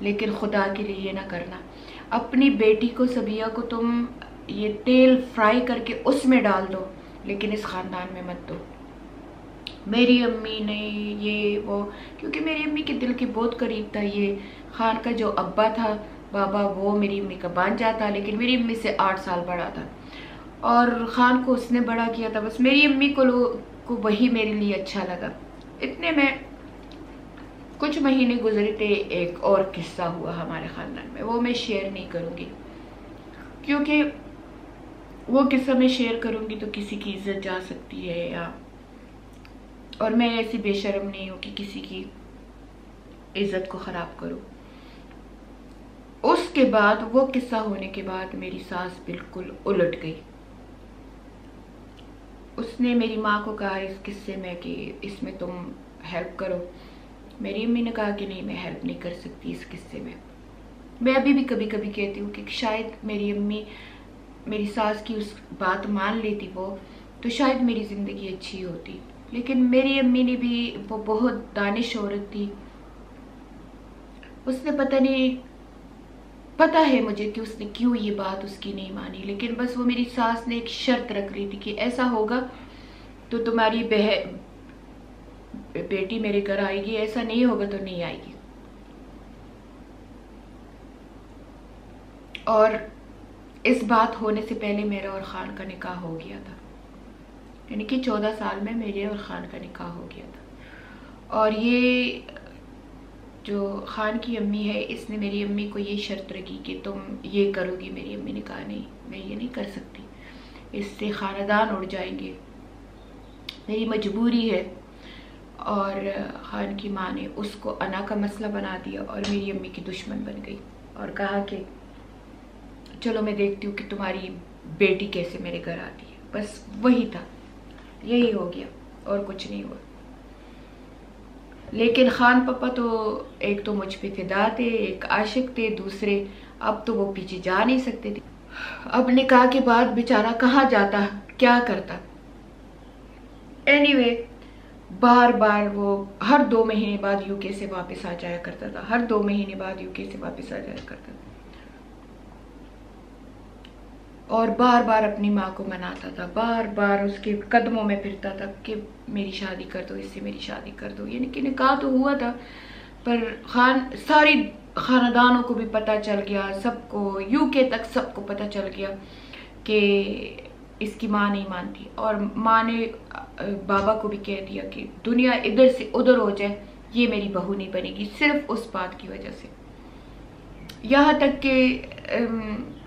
लेकिन खुदा के लिए ये ना करना, अपनी बेटी को सबीहा को तुम ये तेल फ्राई करके उसमें डाल दो, लेकिन इस ख़ानदान में मत दो। मेरी अम्मी ने ये वो, क्योंकि मेरी अम्मी के दिल के बहुत करीब था ये खान का जो अब्बा था बाबा, वो मेरी अम्मी का भांजा था, लेकिन मेरी अम्मी से 8 साल बड़ा था और खान को उसने बड़ा किया था। बस मेरी अम्मी को वही मेरे लिए अच्छा लगा। इतने में कुछ महीने गुजरे थे, एक और किस्सा हुआ हमारे ख़ानदान में, वो मैं शेयर नहीं करूँगी, क्योंकि वो किस्सा मैं शेयर करूँगी तो किसी की इज्जत जा सकती है, या और मैं ऐसी बेशर्म नहीं हूँ कि किसी की इज्जत को ख़राब करूँ। उसके बाद वो किस्सा होने के बाद मेरी सास बिल्कुल उलट गई। उसने मेरी माँ को कहा इस किस्से में कि इसमें तुम हेल्प करो। मेरी अम्मी ने कहा कि नहीं, मैं हेल्प नहीं कर सकती इस किस्से में। मैं अभी भी कभी कभी कहती हूँ कि शायद मेरी अम्मी मेरी सास की उस बात मान लेती वो, तो शायद मेरी ज़िंदगी अच्छी होती। लेकिन मेरी अम्मी ने भी, वो बहुत दानिश औरत थी, उसने पता है मुझे कि उसने क्यों ये बात उसकी नहीं मानी, लेकिन बस वो मेरी सास ने एक शर्त रख ली थी कि ऐसा होगा तो तुम्हारी बेटी मेरे घर आएगी, ऐसा नहीं होगा तो नहीं आएगी। और इस बात होने से पहले मेरा और खान का निकाह हो गया था, यानी कि 14 साल में मेरे और खान का निकाह हो गया था। और ये जो खान की अम्मी है, इसने मेरी अम्मी को ये शर्त रखी कि तुम ये करोगी। मेरी अम्मी ने कहा नहीं, मैं ये नहीं कर सकती, इससे ख़ानदान उड़ जाएंगे, मेरी मजबूरी है। और खान की माँ ने उसको अना का मसला बना दिया और मेरी अम्मी की दुश्मन बन गई और कहा कि चलो मैं देखती हूँ कि तुम्हारी बेटी कैसे मेरे घर आती है। बस वही था, यही हो गया और कुछ नहीं हुआ। लेकिन खान पापा तो एक तो मुझ पे फिदा थे, एक आशिक थे, दूसरे अब तो वो पीछे जा नहीं सकते थे। अब निकाह के बाद बेचारा कहाँ जाता, क्या करता। एनीवे, बार बार वो हर 2 महीने बाद यूके से वापस आ जाया करता था, हर 2 महीने बाद यूके से वापस आ जाया करता था, और बार बार अपनी माँ को मनाता था, बार बार उसके कदमों में फिरता था कि मेरी शादी कर दो, इससे मेरी शादी कर दो। यानी कि निकाह तो हुआ था, पर सारी खानदानों को भी पता चल गया, सबको, यूके तक सबको पता चल गया कि इसकी माँ नहीं मानती, और माँ ने बाबा को भी कह दिया कि दुनिया इधर से उधर हो जाए, ये मेरी बहू नहीं बनेगी, सिर्फ उस बात की वजह से। यहाँ तक कि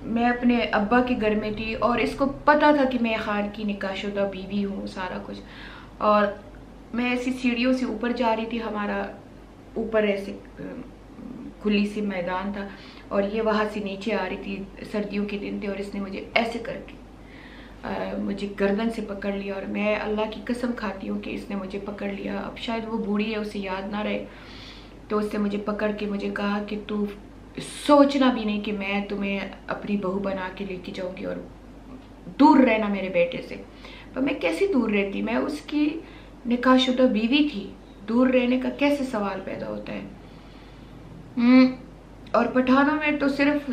मैं अपने अब्बा के घर में थी और इसको पता था कि मैं खान की निकाहशुदा बीवी हूँ, सारा कुछ, और मैं ऐसी सीढ़ियों से ऊपर जा रही थी, हमारा ऊपर ऐसे खुली सी मैदान था और ये वहाँ से नीचे आ रही थी, सर्दियों के दिन थे, और इसने मुझे ऐसे करके मुझे गर्दन से पकड़ लिया, और मैं अल्लाह की कसम खाती हूँ कि इसने मुझे पकड़ लिया। अब शायद वो बूढ़ी है, उसे याद ना रहे, तो उसने मुझे पकड़ के मुझे कहा कि तू सोचना भी नहीं कि मैं तुम्हें अपनी बहू बना के लेके जाऊंगी, और दूर रहना मेरे बेटे से। पर मैं कैसे दूर रहती, मैं उसकी निकाहशुदा बीवी थी, दूर रहने का कैसे सवाल पैदा होता है। और पठानों में तो सिर्फ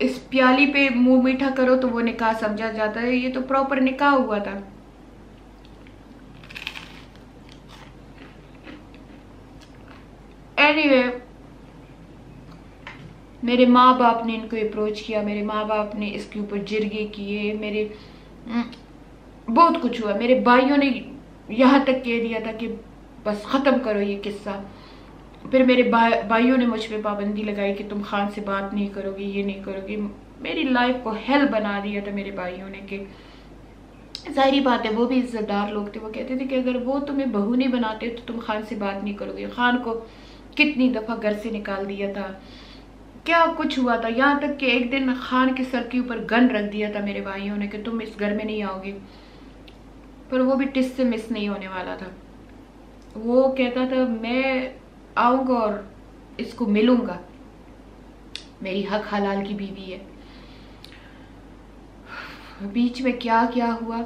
इस प्याली पे मुंह मीठा करो तो वो निकाह समझा जाता है, ये तो प्रॉपर निकाह हुआ था। एनीवे, मेरे माँ बाप ने इनको अप्रोच किया, मेरे माँ बाप ने इसके ऊपर जिरगे किए, मेरे बहुत कुछ हुआ। मेरे भाइयों ने यहाँ तक कह दिया था कि बस ख़त्म करो ये किस्सा। फिर मेरे भाइयों ने मुझ पर पाबंदी लगाई कि तुम खान से बात नहीं करोगी, ये नहीं करोगी। मेरी लाइफ को हेल बना दिया था मेरे भाइयों ने। कि जाहिर बात है वो भी इज्जतदार लोग थे, वो कहते थे कि अगर वो तुम्हें बहू नहीं बनाते तो तुम खान से बात नहीं करोगे। खान को कितनी दफ़ा घर से निकाल दिया था, क्या कुछ हुआ था, यहाँ तक कि एक दिन खान के सर के ऊपर गन रख दिया था मेरे भाइयों ने कि तुम इस घर में नहीं आओगे। पर वो भी टिस से मिस नहीं होने वाला था। वो कहता था मैं आऊंगा और इसको मिलूंगा, मेरी हक हलाल की बीवी है। बीच में क्या क्या हुआ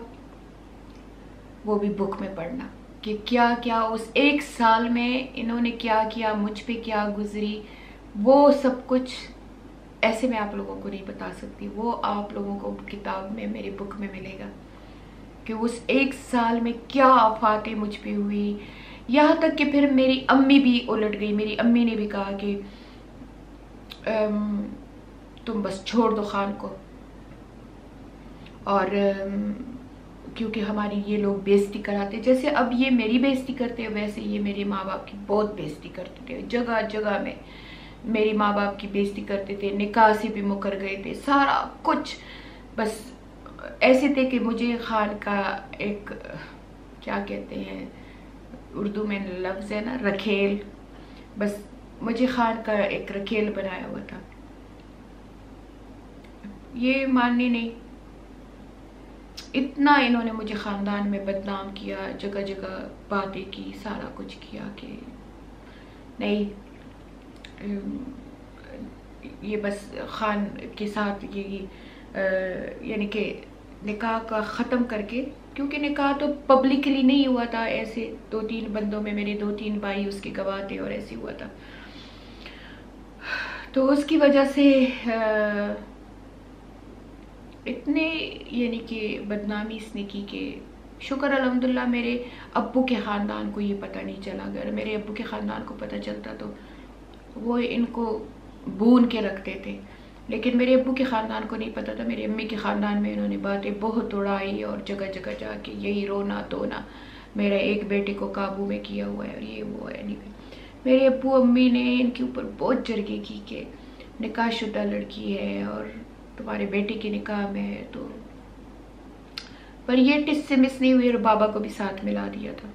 वो भी बुक में पढ़ना, कि क्या क्या उस 1 साल में इन्होंने क्या किया, मुझ पे क्या गुजरी, वो सब कुछ ऐसे मैं आप लोगों को नहीं बता सकती। वो आप लोगों को किताब में, मेरी बुक में मिलेगा कि उस 1 साल में क्या आफातें मुझ पे हुई। यहाँ तक कि फिर मेरी अम्मी भी उलट गई। मेरी अम्मी ने भी कहा कि तुम बस छोड़ दो खान को, और क्योंकि हमारी ये लोग बेइज्जती कराते, जैसे अब ये मेरी बेइज्जती करते हैं वैसे ये मेरे माँ बाप की बहुत बेइज्जती करते थे। जगह जगह में मेरी माँ बाप की बेइज्जती करते थे, निकाह से भी मुकर गए थे, सारा कुछ बस ऐसे थे कि मुझे खान का एक, क्या कहते हैं उर्दू में लफ्ज़ है ना, रखेल, बस मुझे खान का एक रखेल बनाया हुआ था। ये माननी नहीं, इतना इन्होंने मुझे ख़ानदान में बदनाम किया, जगह जगह बातें की, सारा कुछ किया कि नहीं, ये बस खान के साथ ये यानी कि निकाह का ख़त्म करके, क्योंकि निकाह तो पब्लिकली नहीं हुआ था, ऐसे 2-3 बंदों में, मेरे 2-3 भाई उसके गवाह थे और ऐसे हुआ था। तो उसकी वजह से इतने यानी कि बदनामी इसने की कि शुक्र अल्हम्दुलिल्लाह मेरे अब्बू के ख़ानदान को ये पता नहीं चला। अगर मेरे अब्बू के ख़ानदान को पता चलता तो वो इनको भून के रखते थे, लेकिन मेरे अब्बू के ख़ानदान को नहीं पता था। मेरी अम्मी के ख़ानदान में इन्होंने बातें बहुत उड़ाई और जगह जगह जाके यही रोना धोना, मेरे एक बेटे को काबू में किया हुआ है और ये वो है। नहीं, मेरे अब्बू अम्मी ने इनके ऊपर बहुत जरगे की कि निकाहशुदा लड़की है और तुम्हारे बेटे के निकाह में है, तो पर ये टिस से मिस नहीं हुई और बाबा को भी साथ मिला दिया था।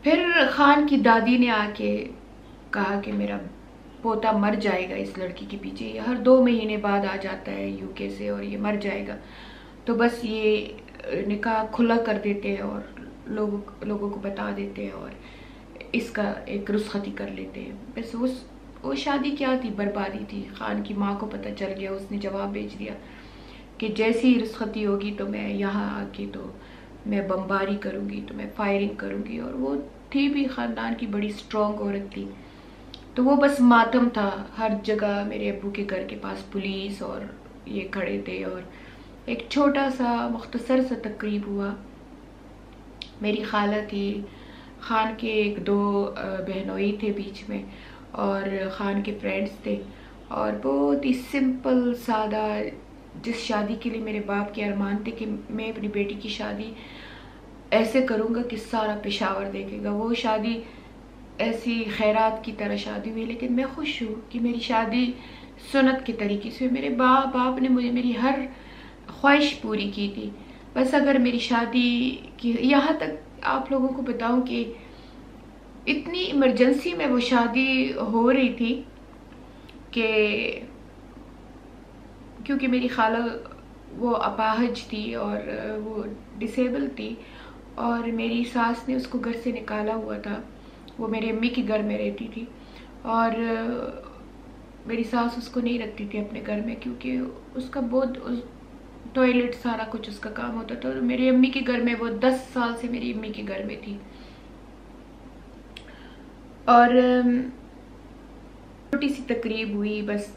फिर खान की दादी ने आके कहा कि मेरा पोता मर जाएगा इस लड़की के पीछे, ये हर 2 महीने बाद आ जाता है यूके से और ये मर जाएगा, तो बस ये निकाह खुला कर देते हैं और लोगों को बता देते हैं और इसका एक रुस्खती कर लेते हैं। बस वो शादी क्या थी, बर्बादी थी। खान की माँ को पता चल गया, उसने जवाब भेज दिया कि जैसी रुस्खती होगी तो मैं यहाँ आके तो मैं बमबारी करूँगी, तो मैं फायरिंग करूँगी। और वो थी भी ख़ानदान की बड़ी स्ट्रॉन्ग औरत थी, तो वो बस मातम था। हर जगह मेरे अब्बू के घर के पास पुलिस और ये खड़े थे। और एक छोटा सा मुख्तसर सा तकरीब हुआ। मेरी खाला थी, खान के एक दो बहनोई थे बीच में, और खान के फ्रेंड्स थे। और बहुत ही सिंपल सादा, जिस शादी के लिए मेरे बाप के अरमान थे कि मैं अपनी बेटी की शादी ऐसे करूँगा कि सारा पेशावर देखेगा, वो शादी ऐसी खैरात की तरह शादी हुई। लेकिन मैं खुश हूँ कि मेरी शादी सुन्नत के तरीके से, मेरे बाप ने मुझे मेरी हर ख्वाहिश पूरी की थी। बस अगर मेरी शादी की, यहाँ तक आप लोगों को बताऊं कि इतनी इमरजेंसी में वो शादी हो रही थी कि क्योंकि मेरी खाला वो अपाहज थी और वो डिसेबल थी, और मेरी सास ने उसको घर से निकाला हुआ था। वो मेरी अम्मी के घर में रहती थी, और मेरी सास उसको नहीं रखती थी अपने घर में, क्योंकि उसका बहुत टॉयलेट सारा कुछ उसका काम होता था। और मेरी अम्मी के घर में वो 10 साल से मेरी अम्मी के घर में थी। और छोटी सी तकरीब हुई, बस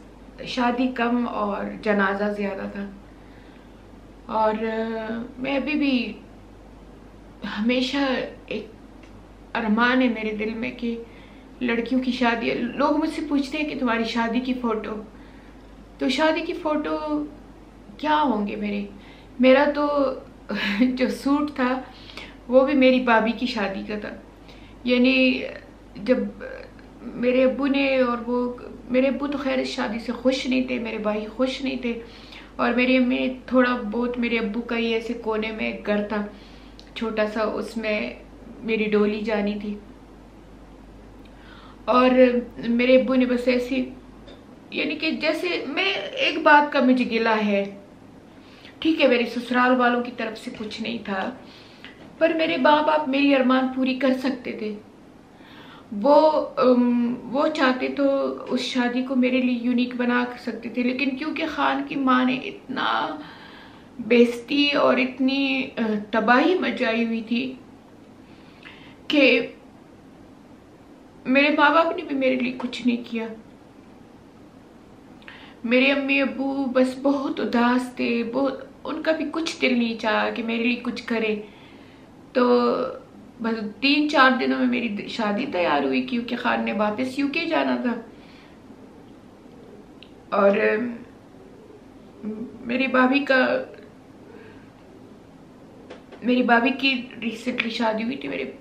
शादी कम और जनाजा ज़्यादा था। और मैं अभी भी हमेशा एक अरमान है मेरे दिल में कि लड़कियों की शादी, लोग मुझसे पूछते हैं कि तुम्हारी शादी की फ़ोटो, तो शादी की फ़ोटो क्या होंगे मेरा तो जो सूट था वो भी मेरी भाभी की शादी का था। यानी जब मेरे अब्बू ने, और वो मेरे अब्बू तो खैर इस शादी से खुश नहीं थे, मेरे भाई खुश नहीं थे। और मेरी अम्मी थोड़ा बहुत, मेरे अब्बू का ही ऐसे कोने में एक घर था छोटा सा, उसमें मेरी डोली जानी थी। और मेरे अब्बू ने बस ऐसी, यानी कि जैसे, मैं एक बात का मुझे गिला है, ठीक है मेरे ससुराल वालों की तरफ से कुछ नहीं था, पर मेरे बाप मेरी अरमान पूरी कर सकते थे। वो चाहते तो उस शादी को मेरे लिए यूनिक बना सकते थे, लेकिन क्योंकि खान की माँ ने इतना बेइज्जती और इतनी तबाही मचाई हुई थी कि मेरे माँ बाप ने भी मेरे लिए कुछ नहीं किया। मेरे अम्मी अब्बू बस बहुत उदास थे, बहुत, उनका भी कुछ दिल नहीं चाहा कि मेरे लिए कुछ करे। तो बस 3-4 दिनों में मेरी शादी तैयार हुई, क्योंकि खान ने वापस यूके जाना था। और मेरी भाभी की रिसेंटली शादी हुई थी, मेरे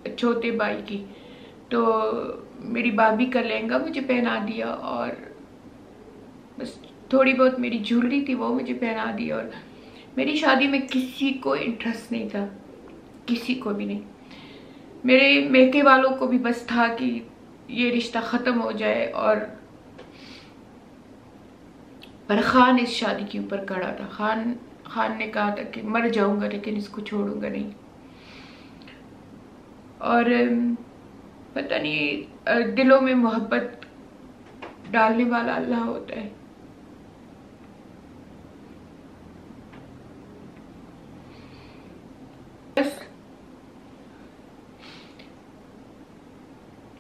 छोटे भाई की। तो मेरी भाभी का लहंगा मुझे पहना दिया, और बस थोड़ी बहुत मेरी ज्वेलरी थी वो मुझे पहना दी। और मेरी शादी में किसी को इंटरेस्ट नहीं था, किसी को भी नहीं। मेरे मेके वालों को भी बस था कि ये रिश्ता ख़त्म हो जाए। और पर खान इस शादी के ऊपर खड़ा था। खान ने कहा था कि मर जाऊंगा लेकिन इसको छोड़ूंगा नहीं। और पता नहीं, दिलों में मोहब्बत डालने वाला अल्लाह होता है। बस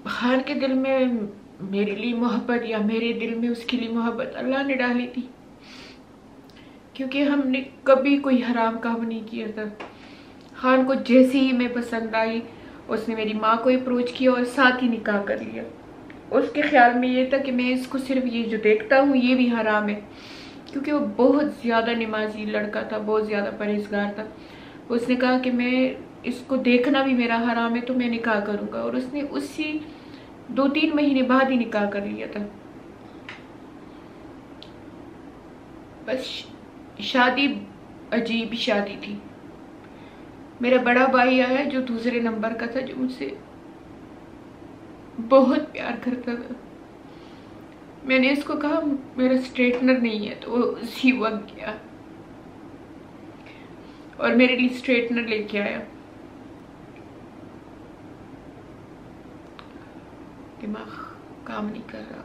खान के दिल में मेरे लिए मोहब्बत, या मेरे दिल में उसके लिए मोहब्बत अल्लाह ने डाली थी, क्योंकि हमने कभी कोई हराम काम नहीं किया था। खान को जैसे ही मैं पसंद आई, उसने मेरी माँ को अप्रोच किया और साथ ही निकाह कर लिया। उसके ख्याल में ये था कि मैं इसको सिर्फ ये जो देखता हूँ ये भी हराम है, क्योंकि वो बहुत ज़्यादा नमाजी लड़का था, बहुत ज़्यादा परहेजगार था। उसने कहा कि मैं इसको देखना भी मेरा हराम है, तो मैं निकाह करूँगा। और उसने उसी 2-3 महीने बाद ही निकाह कर लिया था। बस शादी अजीब शादी थी। मेरा बड़ा भाई आया जो दूसरे नंबर का था, जो मुझसे बहुत प्यार करता था। मैंने इसको कहा मेरा स्ट्रेटनर नहीं है, तो वो उसी वक्त गया और मेरे लिए स्ट्रेटनर लेके आया। दिमाग काम नहीं कर रहा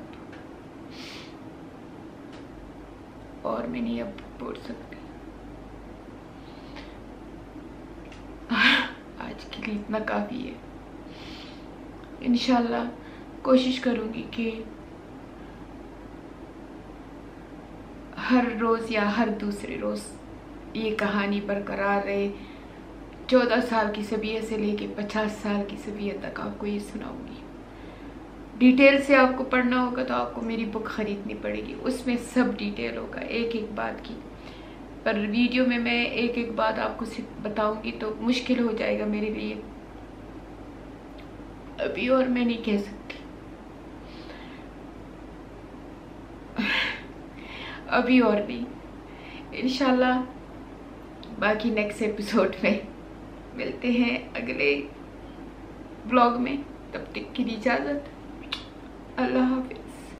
और मैं नहीं अब बोल सकती। लिए इतना काफ़ी है। इंशाल्लाह कोशिश करूँगी कि हर रोज़ या हर दूसरे रोज़ ये कहानी बरकरार रहे। 14 साल की सबियत से लेके 50 साल की सबियत तक आपको ये सुनाऊंगी। डिटेल से आपको पढ़ना होगा तो आपको मेरी बुक ख़रीदनी पड़ेगी, उसमें सब डिटेल होगा एक एक बात की। पर वीडियो में मैं एक एक बात आपको बताऊंगी तो मुश्किल हो जाएगा मेरे लिए अभी, और मैं नहीं कह सकती अभी और नहीं। इंशाल्लाह बाकी नेक्स्ट एपिसोड में मिलते हैं अगले ब्लॉग में। तब तक की इजाज़त, अल्लाह हाफ़िज़।